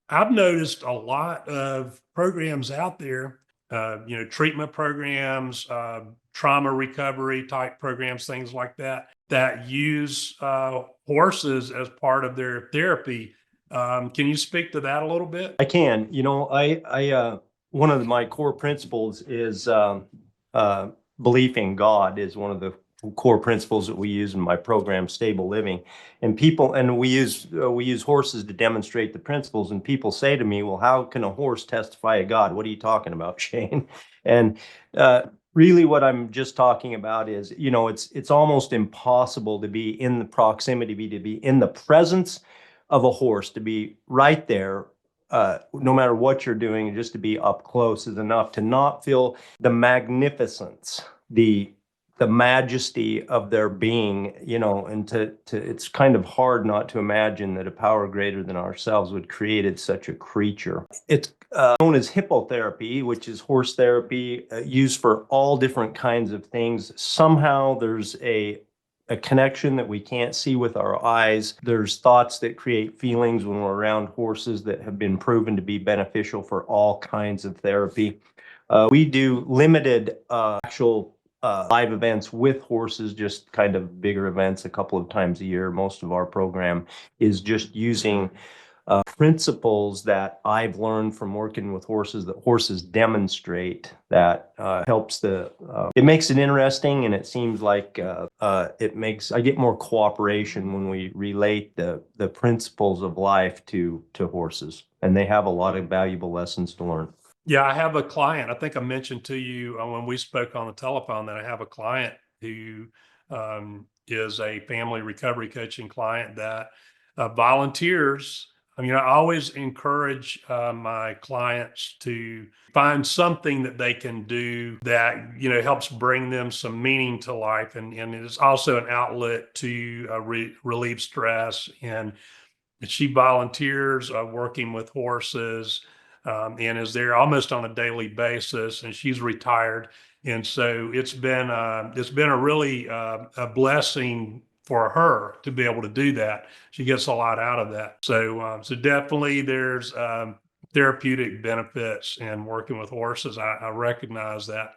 I've noticed a lot of programs out there, treatment programs, trauma recovery type programs, things like that, that use horses as part of their therapy. Can you speak to that a little bit? I can. One of my core principles is uh, belief in God is one of the core principles that we use in my program, Stable Living. And we use horses to demonstrate the principles. And people say to me, "Well, how can a horse testify of God? What are you talking about, Shane?" And uh, really, what I'm just talking about is, it's almost impossible to be in the proximity, to be in the presence of a horse, to be right there, no matter what you're doing, just to be up close is enough to not feel the magnificence, the majesty of their being, and to it's kind of hard not to imagine that a power greater than ourselves would created such a creature. It's known as hippotherapy, which is horse therapy, used for all different kinds of things. Somehow there's a connection that we can't see with our eyes. There's thoughts that create feelings when we're around horses that have been proven to be beneficial for all kinds of therapy. We do limited actual live events with horses, just kind of bigger events a couple of times a year. Most of our program is just using principles that I've learned from working with horses that horses demonstrate that it makes it interesting, and it seems like I get more cooperation when we relate the principles of life to horses, and they have a lot of valuable lessons to learn. Yeah, I have a client. I think I mentioned to you when we spoke on the telephone that I have a client who is a family recovery coaching client that volunteers. I always encourage my clients to find something that they can do that helps bring them some meaning to life, and it's also an outlet to relieve stress. And she volunteers working with horses, and is there almost on a daily basis. And she's retired, and so it's been a really a blessing for her to be able to do that. She gets a lot out of that. So definitely there's therapeutic benefits in working with horses. I recognize that.